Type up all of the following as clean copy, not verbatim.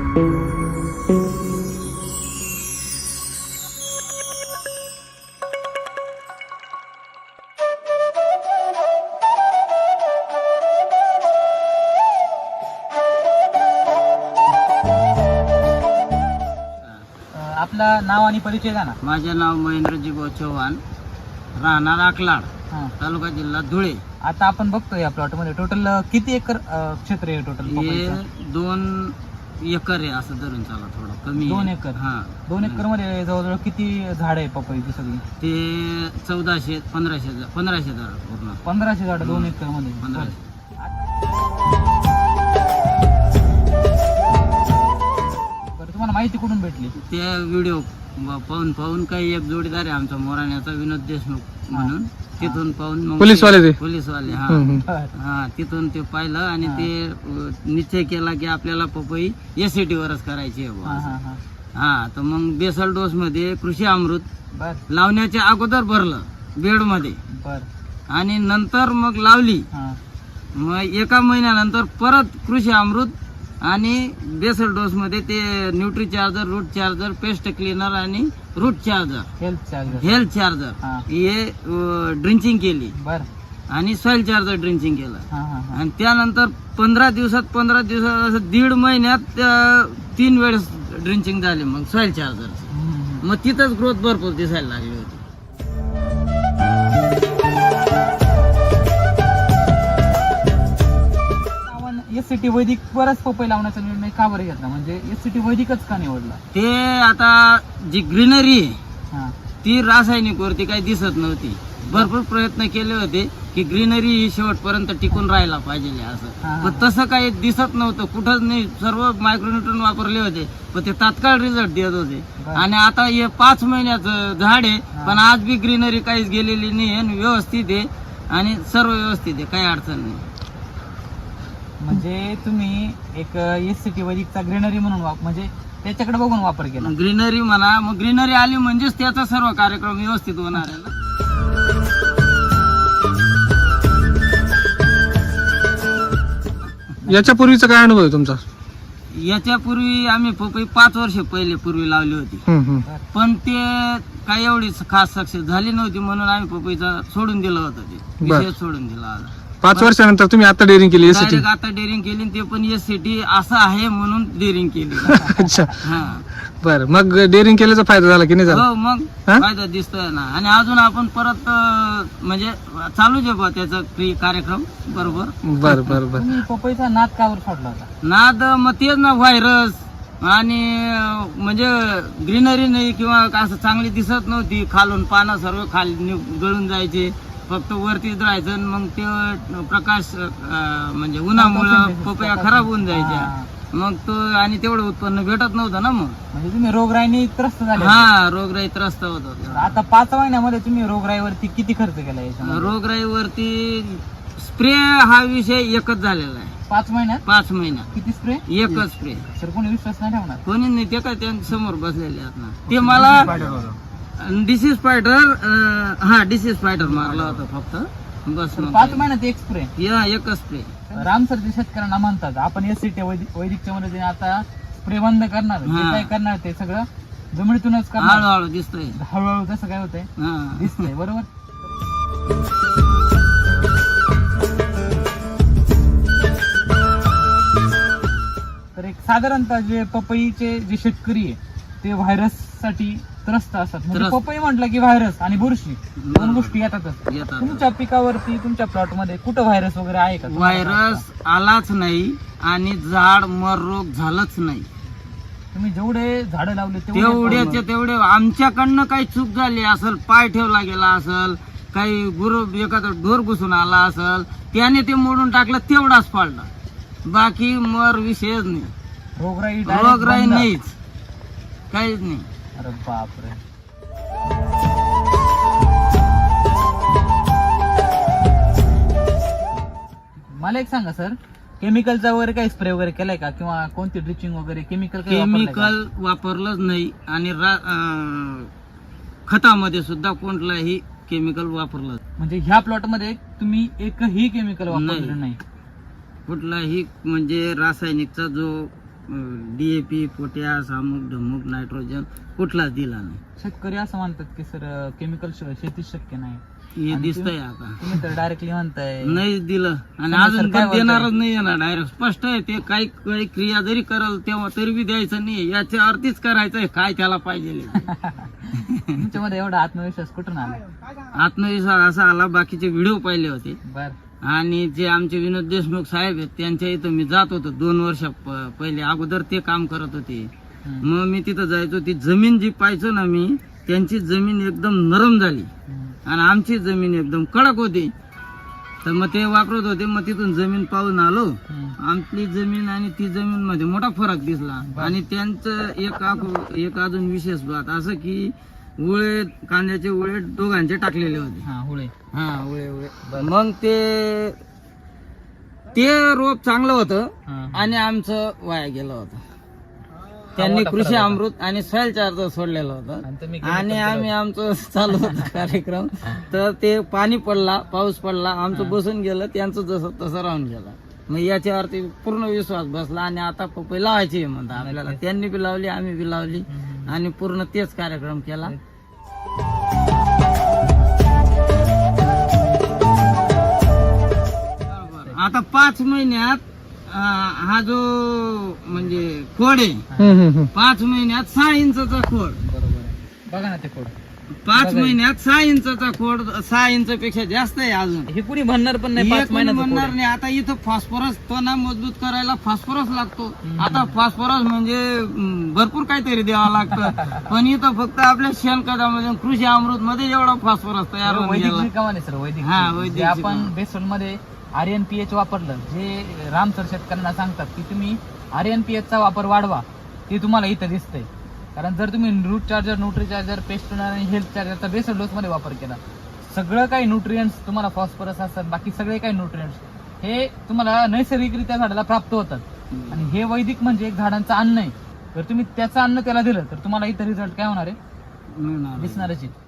आपलं नाव आणि परिचय द्या ना. माझे नाव महेंद्रजी चव्हाण, राहणार आकलाड, तालुका जिल्हा धुळे. आता आपण बघतोय या प्लॉट मध्ये टोटल किती एकर क्षेत्र आहे टोटल? हे 2 एकर आहे असं धरून चाला, थोडं कमी 2 एकर. हा, 2 एकर मध्ये जवळजवळ किती झाड आहे पपईची सगळी? ते 1400-1500 झाड पूर्ण. 1500 झाड 2 एकर मध्ये. 1500. तुम्हाला माहिती कुठून भेटली? त्या व्हिडिओ पाहून काही एक जोडीदार आहे आमचा मोराण्याचा, विनोद देशमुख म्हणून, तिथून पाहून मग पोलीसवाले हा तिथून ते पाहिलं आणि ते निश्चय केला की आपल्याला पपई एसीटी वरच करायची आहे. हा, तर मग बेसल डोस मध्ये कृषी अमृत लावण्याच्या अगोदर भरलं बेड मध्ये आणि नंतर मग लावली. मग 1 महिन्यानंतर परत कृषी अमृत आणि बेसल डोस मध्ये ते nutri charger, root charger, pest cleaner आणि रूट चार्जर, हेल्थ चार्जर हे ड्रिंचिंग केली आणि सॉइल चार्जर ड्रिंचिंग केलं. आणि त्यानंतर 15 दिवसात असं 1.5 महिन्यात 3 वेळेस ड्रिंचिंग झाली मग सॉइल चार्जर. मग तिथंच ग्रोथ भरपूर दिसायला लागली होती. एससीटी वैदिक वरच पपई लावण्याचा निर्णय का बरं घेतला? म्हणजे एससीटी वैदिकच का निवडला? ते आता जी ग्रीनरी आहे ती रासायनिक वरती काही दिसत नव्हती. भरपूर प्रयत्न केले होते की ग्रीनरी ही शेवटपर्यंत टिकून राहायला पाहिजे असं, पण तसं काही दिसत नव्हतं कुठंच नाही. सर्व मायक्रोन्यूट्रन वापरले होते पण ते तात्काळ रिझल्ट देत होते. आणि आता हे 5 महिन्याचं झाड आहे पण आज बी ग्रीनरी काहीच गेलेली नाही आहे, व्यवस्थित आहे आणि सर्व व्यवस्थित आहे, काही अडचण नाही. म्हणजे तुम्ही एक एससीटी वैदिकचा ग्रीनरी म्हणून म्हणजे त्याच्याकडे बघून वापर केला? ग्रीनरी म्हणा, मग ग्रीनरी आली म्हणजेच त्याचा सर्व कार्यक्रम व्यवस्थित होणार आहे ना. याच्यापूर्वीचा काय अनुभव आहे तुमचा? याच्यापूर्वी आम्ही पपई 5 वर्ष पूर्वी लावली होती, पण ते काही एवढी खास सक्सेस झाली नव्हती म्हणून आम्ही पपईचा सोडून दिलं होतं. ते विषय सोडून दिला. 5 वर्षानंतर तुम्ही आता डेअरिंग केली? आता डेअरिंग केली, ते पण एससीटी असं आहे म्हणून डेअरिंग केली. अच्छा, बरं. मग डेअरिंग केल्याचा फायदा झाला की नाही झाला? हो, मग फायदा दिसतोय ना. आणि अजून आपण परत म्हणजे चालूच आहे बा त्याचा कार्यक्रम. बरोबर. पपईचा नाद कावर सोडला होता? नाद मग तेच ना, व्हायरस आणि म्हणजे ग्रीनरी नाही किंवा असं चांगली दिसत नव्हती. खालून पानं सर्व खाली गळून जायचे, फक्त वरतीच राहायचं. मग ते प्रकाश म्हणजे उन्हामुळे पपया खराब होऊन जायच्या. मग तो आणि तेवढं उत्पन्न भेटत नव्हतं ना. मग म्हणजे तुम्ही रोगराईने त्रस्त झाले? हा, रोगराई त्रस्त होत होते. आता 5 महिन्यामध्ये तुम्ही रोगराईवरती किती खर्च केला? रोगराईवरती स्प्रे हा विषय एकच झालेला आहे. 5 महिन्यात? 5 महिन्यात किती स्प्रे? एकच स्प्रे. सर कोणी विश्वास नाही ठेवणार? कोणी नाही. ते काय त्यांच्या समोर बसलेले आहेत ना. ते मला डिसीज स्पायडर मारला होता फक्त, बस. 5 महिन्यात एक स्प्रे? एकच स्प्रे. राम सर जे शेतकऱ्यांना म्हणतात आपण एससीटी वैदिकच्या मध्ये आता स्प्रे बंद करणार, जे काय करणार ते सगळं जमिनीतूनच करणार. हळूहळू दिसतंय, हळूहळू तसं काय होतंय? दिसतंय. बरोबर. तर एक साधारणतः जे पपईचे जे शेतकरी आहे ते व्हायरस साठी त्रस्त असतात. म्हणजे पपई म्हटलं की व्हायरस आणि बुरशी 2 गोष्टी येतातच. तुमच्या पिकावरती, तुमच्या प्लॉट मध्ये कुठं व्हायरस वगैरे आहे का? व्हायरस आलाच नाही आणि झाड मर रोग झालंच नाही. तुम्ही जेवढे झाडं लावले तेवढे आमच्याकडनं काही चूक झाली असेल, पाय ठेवला गेला असेल, काही एखादा ढोर घुसून आला असेल, त्याने ते मोडून टाकलं, तेवढाच फाळला. बाकी मर विषयच नाही. रोगराई नाहीच, काहीच नाही. अरे बापरे. मला एक सांगा सर, केमिकलचा वगैरे काही स्प्रे वगैरे केलाय का किंवा कोणती ड्रिचिंग वगैरे? केमिकल वापरलंच नाही आणि खतामध्ये सुद्धा कोणताही केमिकल वापरलं. म्हणजे ह्या प्लॉट मध्ये तुम्ही एकही केमिकल वापरलं नाही? कुठलाही म्हणजे रासायनिकचा जो DAP, पोटॅश, अमुक ढमुक, नायट्रोजन कुठलाच दिला नाही. शेतकरी असं म्हणतात की सर केमिकल शिवाय शेती शक्य नाही. हे दिसतंय आता तुम्ही तर डायरेक्टली म्हणताय नाही दिलं आणि समजा अजून सर काय पण देणारच नाही येणार. डायरेक्ट स्पष्ट आहे ते. काही काही क्रिया जरी करल तेव्हा तरी बी द्यायचं नाही. याच्या अर्थीच करायचंय काय त्याला पाहिजे. तुमच्यामध्ये एवढा आत्मविश्वास कुठून आला? आत्मविश्वास असा आला, बाकीचे व्हिडिओ पाहिले होते बर. आणि जे आमचे विनोद देशमुख साहेब आहेत त्यांच्या इथं मी जात होतो 2 वर्ष पहिले. अगोदर ते काम करत होते. मग मी तिथं जायचो. ती जमीन जी पाहायचो ना मी, त्यांची जमीन एकदम नरम झाली आणि आमची जमीन एकदम कडक होती. तर मग ते वापरत होते. मग तिथून जमीन पाहून आलो. आपली जमीन आणि ती जमीन मध्ये मोठा फरक दिसला. आणि त्यांचं एक अजून विशेष बात असं की उळे, कांद्याचे उळे दोघांचे टाकलेले होते. उळे. मग ते रोप चांगलं होतं आणि आमचं वाया गेलं होतं. त्यांनी कृषी अमृत आणि सॉइल चार्जर सोडलेलं होतं आणि आम्ही आमचं चालू होतं कार्यक्रम. तर ते पाणी पडला, पाऊस पडला, आमचं बसून गेलं, त्यांचं जसं तसं राहून गेलं. मग याच्यावरती पूर्ण विश्वास बसला आणि आता पपई लावायची म्हणतात आपल्याला. त्यांनी बी लावली, आम्ही बी लावली आणि पूर्ण तेच कार्यक्रम केला. आता 5 महिन्यात हा जो म्हणजे खोड आहे, 5 महिन्यात 6 इंचाचा खोड. बरोबर आहे. बघा ना ते खोड 5 महिन्यात 6 इंचाचा खोड, 6 इंचापेक्षा जास्त आहे अजून. हे कुणी म्हणणार पण नाही. हे 5 कोणी महिन्याचं म्हणणार खोड नाही. आता इथं फॉस्फरस तना मजबूत करायला फॉस्फरस लागतो. आता फॉस्फरस म्हणजे भरपूर काहीतरी द्यावं लागतं. पण इथं फक्त आपल्या शेणखतामध्ये कृषी अमृत मध्ये एवढा फॉस्फरस तयार आहे. होऊन वैदिक गेला. शिकावाने सर वैदिक. हा, वैदिक जे आपण शिकावा. बेसन मध्ये RNPH वापरलं, जे राम सर शेतकऱ्यांना सांगतात की तुम्ही RNPH चा वापर वाढवा, ते तुम्हाला इथं दिसतंय. कारण जर तुम्ही root charger, nutri charger, pest आणि हेल्थ चार्जरचा बेसल डोस मध्ये वापर केला, सगळं काही न्यूट्रिएंट्स तुम्हाला फॉस्फरस असतात, बाकी सगळे काही न्यूट्रिएंट्स हे तुम्हाला नैसर्गिकरित्या झाडाला प्राप्त होतात. आणि हे वैदिक म्हणजे एक झाडांचं अन्न आहे. जर तुम्ही त्याचं अन्न त्याला दिलं तर तुम्हाला इथं रिझल्ट काय होणार आहे? मिळणार. दिसणारच आहे.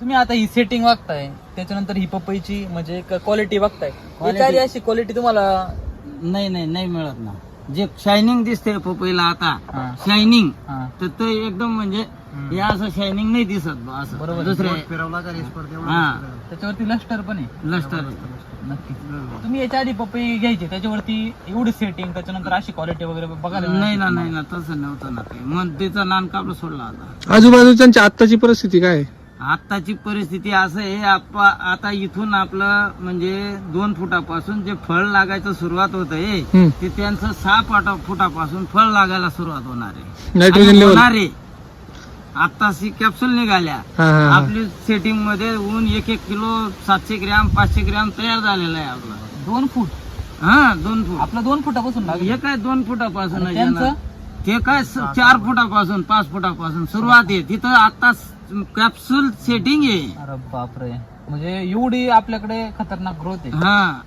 तुम्ही आता ही सेटिंग बघताय, त्याच्यानंतर ही पपईची म्हणजे क्वालिटी बघताय. एखादी अशी क्वालिटी तुम्हाला नाही मिळत ना. जे शायनिंग दिसते पपईला आता, हा. शायनिंग, हा. तर ते एकदम म्हणजे हे असं शायनिंग नाही दिसत बा असं. बरोबर. दुसऱ्या हा त्याच्यावरती लस्टर पण आहे. लष्टर. नक्की. तुम्ही याच्या आधी पपई घ्यायची त्याच्यावरती एवढी सेटिंग, त्याच्यानंतर अशी क्वालिटी वगैरे बघायला नाही ना तसं नव्हतं ना. ते मग त्याचा नान कापड सोडला होता. आजूबाजूच्या आत्ताची परिस्थिती काय आहे? आत्ताची परिस्थिती असं आहे, आता इथून आपलं म्हणजे 2 फुटापासून जे फळ लागायचं सुरुवात होत आहे ते त्यांचं 6 फुटापासून फळ लागायला सुरुवात होणार आहे. नायट्रोजन लेवल होणार आहे. आत्ताशी कॅप्सूल निघाल्या. आपली सेटिंग मध्ये ऊन 1 किलो 700 ग्रॅम 500 ग्रॅम तयार झालेला आहे आपला. 2 फूट. हा 2 फूट. आपलं 2 फुटापासून लागेल. हे काय 2 फुटापासून आहे त्यांचं? ना. ते काय 4 फुटापासून 5 फुटापासून सुरुवात आहे. तिथं आता कॅप्सूल सेटिंग आहे. अरे बापरे, म्हणजे एवढी आपल्याकडे खतरनाक ग्रोथ आहे. हा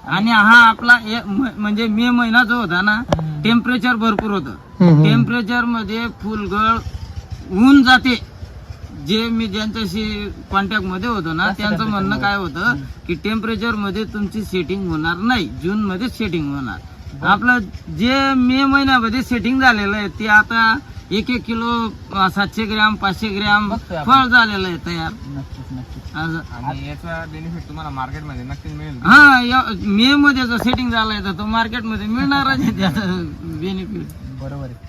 आणि हा आपला म्हणजे मे महिना जो होता ना, टेम्परेचर भरपूर होतं. टेम्परेचर मध्ये फुलगळ होऊन जाते. जे मी ज्यांच्याशी कॉन्टॅक्ट मध्ये होतो ना, त्यांचं म्हणणं काय होतं की टेम्परेचर मध्ये तुमची सेटिंग होणार नाही, जून मध्ये सेटिंग होणार. आपलं जे मे महिन्यामध्ये सेटिंग झालेलं आहे ते आता 1 किलो 700 ग्रॅम 500 ग्रॅम फळ झालेलं आहे तयार. आणि याचा बेनिफिट तुम्हाला मार्केटमध्ये नक्कीच मिळेल. हा, मे मध्ये जर सेटिंग झालाय तर तो मार्केटमध्ये मिळणारच आहे त्याचा बेनिफिट. बरोबर आहे.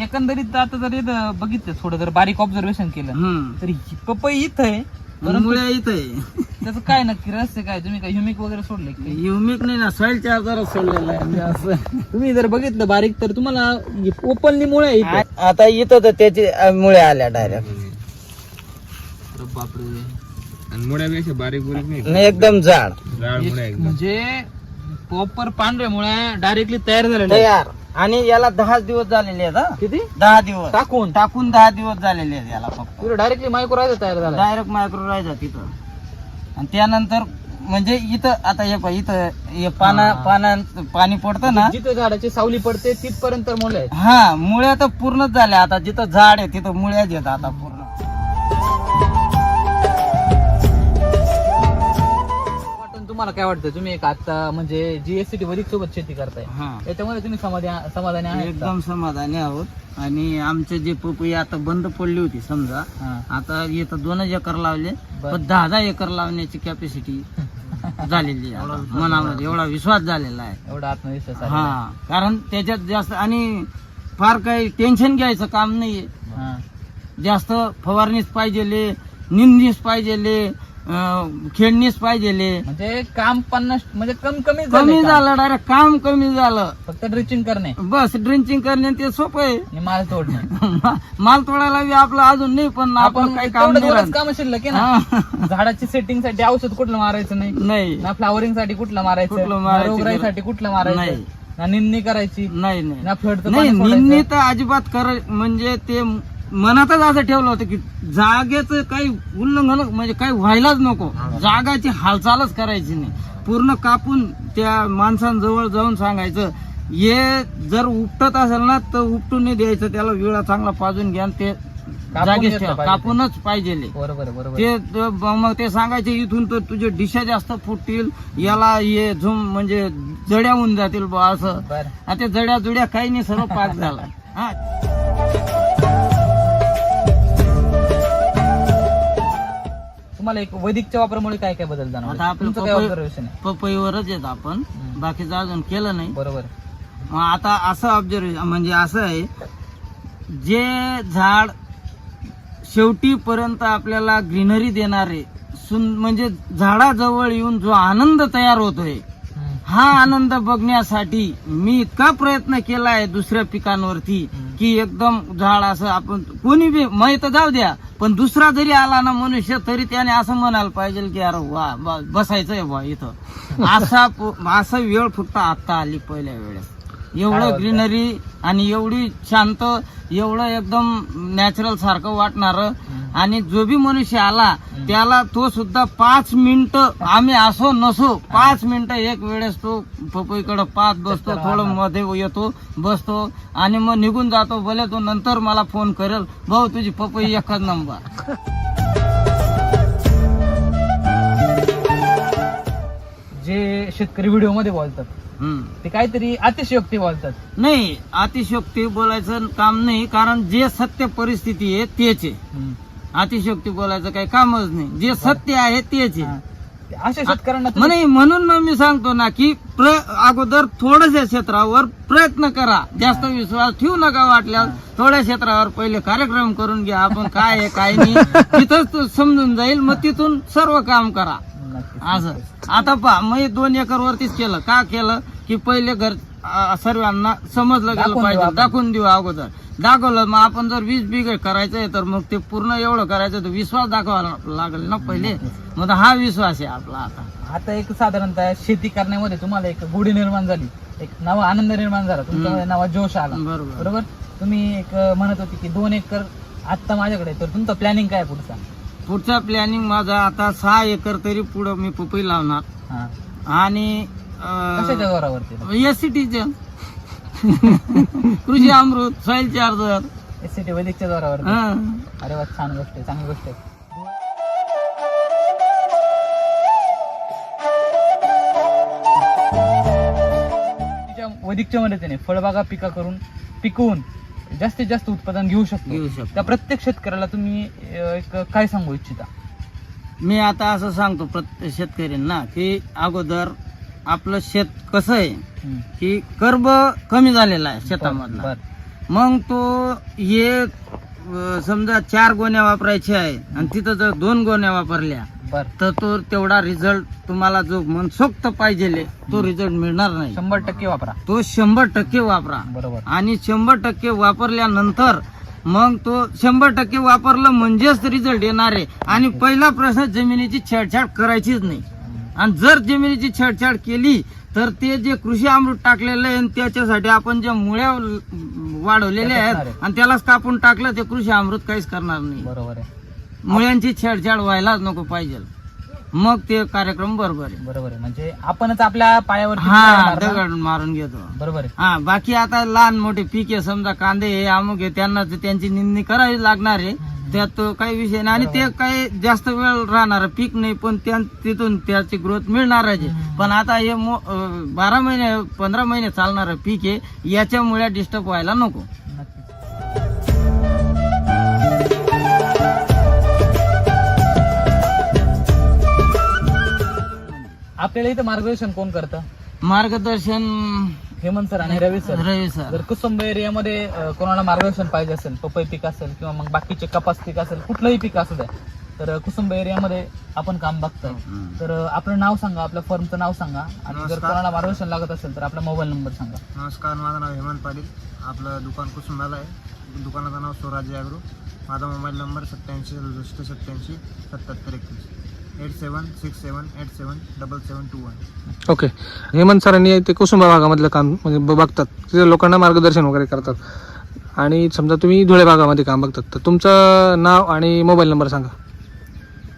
एकंदरीत आता जर बघितलं, थोडं जर बारीक ऑब्झर्वेशन केलं तर ही पपई इथं आहे, मुळे इथं आहे. त्याचं काय नक्की रहस्य काय? तुम्ही काय ह्युमिक वगैरे सोडले? ह्युमिक नाही ना, सॉइल चार्जर सोडलेलं आहे असं. तुम्ही जर बघितलं बारीक तर तुम्हाला ओपनली मुळे आहे. आता इथं तर त्याचे मुळे आल्या डायरेक्ट. बापरे, मुळ्यापेक्षा बारीक नाही एकदम जाड म्हणजे प्रॉपर पांढऱ्या मुळे डायरेक्टली तयार झालेले तयार. आणि याला 10 दिवस झालेले आहेत. किती? 10 दिवस टाकून 10 दिवस झालेले आहेत याला. फक्त डायरेक्टली मायक्रोरायझर तयार झाला. डायरेक्ट मायक्रोरायझर तिथं. आणि त्यानंतर म्हणजे इथं आता हे पाय इथं हे पाणी पडतं ना, जिथं झाडाची सावली पडते तिथपर्यंत मुळे आहेत. हा मुळ्या तर पूर्णच झाल्या. आता जिथं झाड आहे तिथं मुळ्याच येत आता पूर्ण. तुम्हाला काय वाटतं, तुम्ही एक आता म्हणजे जीएसटी वधिक सोबत शेती करताय, हा याच्यामध्ये तुम्ही समाधानी आहे? एकदम समाधानी आहोत. आणि आमचे जे पपई आता बंद पडली होती समजा, आता इथं 2 एकर लावले, पण 10 एकर लावण्याची कॅपॅसिटी झालेली आहे आता. मनामध्ये एवढा विश्वास झालेला आहे, एवढा आत्मविश्वास आहे. हा. कारण त्याच्यात जास्त आणि फार काही टेन्शन घ्यायचं काम नाहीये. जास्त फवारणीच पाहिजे, निंदणीच पाहिजे, खेळणीच पाहिजे. म्हणजे काम 50 म्हणजे कमी झालं, डायरेक्ट काम कमी झालं. फक्त ड्रिचिंग करणे, बस ड्रिंचिंग करणे ते सोपं आहे. आणि माल तोडणे. माल तोडायला बी आपलं अजून नाही, पण आपण काही काम नाही. काम शिल्लक आहे ना. झाडाची सेटिंग साठी औषध कुठलं मारायचं नाही, ना फ्लावरिंग साठी कुठलं मारायचं, रोगराईसाठी कुठलं मारायचं, ना निंदणी करायची नाही, ना फ्लड. निंदणी तर अजिबात म्हणजे ते मनातच असं ठेवलं होतं की जागेचं काही उल्लंघन म्हणजे काही व्हायलाच नको, जागाची हालचालच करायची नाही. पूर्ण कापून त्या माणसांजवळ जाऊन सांगायचं, हे जर उपटत असेल ना तर उपटून नाही द्यायचं, त्याला विळा चांगला पाजून घ्या, ते जागेच कापूनच पाहिजे. बरोबर. ते मग ते सांगायचे, इथून तर तुझे डिशा जास्त फुटतील, याला हे झुम म्हणजे जड्या होऊन जातील बा असं. आता जड्या जुड्या काही नाही, सर्व पाक झाला. हा. तुम्हाला एक वैदिकच्या वापरामुळे काय काय बदल जाणवला? आता आपण पपईवरच येत आपण, बाकीचं अजून केलं नाही. बरोबर. मग आता असं ऑब्झर्वेशन म्हणजे असं आहे, जे झाड शेवटीपर्यंत आपल्याला ग्रीनरी देणारे म्हणजे झाडाजवळ येऊन जो आनंद तयार होतोय, हा आनंद बघण्यासाठी मी इतका प्रयत्न केलाय दुसऱ्या पिकांवरती की एकदम झाड असं आपण कोणी बी माहित जाऊ द्या, पण दुसरा जरी आला ना मनुष्य तरी त्याने असं म्हणायला पाहिजे की अरे वा बसायचंय बा इथं. असा वेळ फक्त आता आली पहिल्या वेळेस. एवढं ग्रीनरी आणि एवढी शांत, एवढं एकदम नॅचरल सारखं वाटणार. आणि जो बी मनुष्य आला त्याला तो सुद्धा 5 मिनिटं, आम्ही असो नसो, 5 मिनिटं एक वेळेस तो पपईकडे पाहत बसतो, थोडं मध्ये येतो, बसतो आणि मग निघून जातो. भले तो नंतर मला फोन करेल, भाऊ तुझी पपई एकच नंबर. जे शेतकरी व्हिडिओ मध्ये बोलतात ते काहीतरी अतिशयोक्ती बोलतात. नाही, अतिशयोक्ती बोलायचं काम नाही, कारण जे सत्य परिस्थिती आहे तेच आहे. अतिशयोक्ती बोलायचं काही कामच नाही, जे सत्य आहे तेच आहे. अशा शेतकऱ्यांना नाही, म्हणून मग मी सांगतो ना की अगोदर थोड्याशा क्षेत्रावर प्रयत्न करा, जास्त विश्वास ठेवू नका. वाटल्यास थोड्या क्षेत्रावर पहिले कार्यक्रम करून घ्या, आपण काय आहे काय नाही तिथंच समजून जाईल, मग तिथून सर्व काम करा. असं आता पहा, मग 2 एकर वरतीच केलं. का केलं की पहिले घर सर्वांना समजलं गेलं पाहिजे, दाखवून देऊ. अगोदर दाखवलं, मग आपण जर 20 बिघे करायचंय तर मग ते पूर्ण एवढं करायचं तर विश्वास दाखवायला लागेल ना पहिले. मग हा विश्वास आहे आपला. आता एक साधारणतः शेती करण्यामध्ये तुम्हाला एक गोडी निर्माण झाली, एक नवा आनंद निर्माण झाला, तुमच्या नवा जोश आला. बरोबर. तुम्ही एक म्हणत होते की 2 एकर आता माझ्याकडे, तर तुमचं प्लॅनिंग काय पुढचा प्लॅनिंग माझा आता 6 एकर तरी पुढे मी पपई लावणार. आणि कशाच्या जोरावरती? एससीटीच्या कृषी अमृत, सॉइल चार्जर, एससीटी वैदिकच्या जोरावरती. अरे वा, छान गोष्ट आहे, चांगली गोष्ट आहे. वैदिकच्या मदतीने फळबागा पिकवून जास्तीत जास्त उत्पादन घेऊ शकतो. त्या प्रत्येक शेतकऱ्याला तुम्ही एक काय सांगू इच्छिता? मी आता असं सांगतो प्रत्येक शेतकऱ्यांना की अगोदर आपलं शेत कसं आहे की कर्ब कमी झालेला आहे शेतामधला. मग तो हे समजा 4 गोण्या वापरायच्या आहे आणि तिथं जर 2 गोण्या वापरल्या तर तो तेवढा रिझल्ट तुम्हाला जो मनसोक्त पाहिजे तो रिझल्ट मिळणार नाही. 100% वापरा, तो 100% वापरा. बरोबर. आणि 100% वापरल्यानंतर मग तो 100% वापरलं म्हणजेच रिझल्ट येणार आहे. आणि पहिला प्रश्न, जमिनीची छेडछाड करायचीच नाही. आणि जर जमिनीची छेडछाड केली तर ते जे कृषी अमृत टाकलेलं आहे त्याच्यासाठी आपण ज्या मुळ्या वाढवलेल्या आहेत आणि त्यालाच कापून टाकलं, ते कृषी अमृत काहीच करणार नाही. बरोबर आहे. मुळ्यांची छेडछाड व्हायलाच नको पाहिजे. मग ते कार्यक्रम बरोबर आहे. बरोबर आहे, म्हणजे आपणच आपल्या पायावर हा दगड मारून घेतो. बरोबर आहे. हा बाकी आता लहान मोठे पीक आहे, समजा कांदे हे अमुक आहे, त्यांना तर त्यांची निंदणी करावी लागणार आहे, त्यात काही विषय नाही. आणि ते काही जास्त वेळ राहणार पीक नाही, पण तिथून त्याची ग्रोथ मिळणार आहे. पण आता हे 12 महिने 15 महिने चालणारं पीक आहे, याच्यामुळे डिस्टर्ब व्हायला नको. आपल्याला इथं मार्गदर्शन कोण करतं? मार्गदर्शन हेमंत सर आणि रवी सर. रवी सर. जर कुसुंब एरियामध्ये कोणाला मार्गदर्शन पाहिजे असेल, पपई पीक असेल किंवा मग बाकीचे कपास पीक असेल, कुठलंही पीक असू द्या, तर कुसुंब एरियामध्ये आपण काम बघतोय. तर आपलं नाव सांगा, आपल्या फर्मचं नाव सांगा, आणि जर कोणाला मार्गदर्शन लागत असेल तर आपला मोबाईल नंबर सांगा. नमस्कार, माझं नाव हेमंत पाटील. आपलं दुकान कुसुंबाला आहे. दुकानाचं नाव स्वराज्य ॲग्रो. माझा मोबाईल नंबर 87 87 ओके. हेमंत सरांनी ते कुसुंबा भागामधलं काम म्हणजे बघतात, तिथे लोकांना मार्गदर्शन वगैरे करतात. आणि समजा तुम्ही धुळे भागामध्ये काम बघतात, तर तुमचं नाव आणि मोबाईल नंबर सांगा.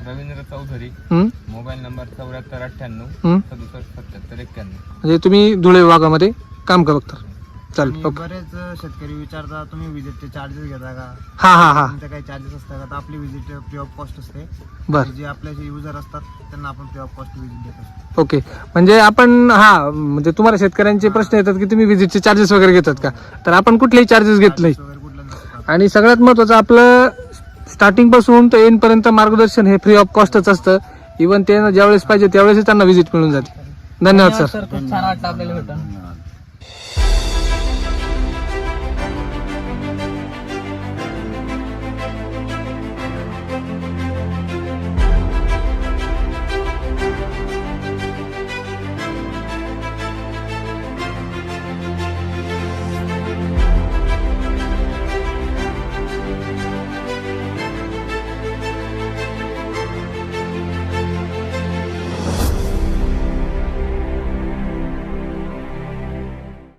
रवींद्र चौधरी, हं? मोबाईल नंबर 7498 हं? 67 म्हणजे तुम्ही धुळे भागामध्ये काम बघता. चालेल. आणि ओके. बरेच शेतकरी विचारता तुम्ही विजिटचे चार्जेस घेता का, हा हा हा तुमचे काही चार्जेस असतात का? तर आपली विजिट फ्री ऑफ कॉस्ट असते. बर. जे आपले जे युजर असतात त्यांना आपण फ्री ऑफ कॉस्ट विजिट देत असतो. ओके. म्हणजे आपण म्हणजे तुम्हाला शेतकऱ्यांचे प्रश्न येतात की तुम्ही विजिटचे चार्जेस वगैरे घेतात का, तर आपण कुठलेही चार्जेस घेत नाही. वगैरे कुठलं नसतात. आणि सगळ्यात महत्वाचं आपलं स्टार्टिंग पासून तर एंड पर्यंत मार्गदर्शन हे फ्री ऑफ कॉस्टच असतं. इव्हन ते ज्यावेळेस पाहिजे त्यावेळेस त्यांना व्हिजिट मिळून जाते. धन्यवाद सर. खूप छान वाटलं आपल्याला भेटून.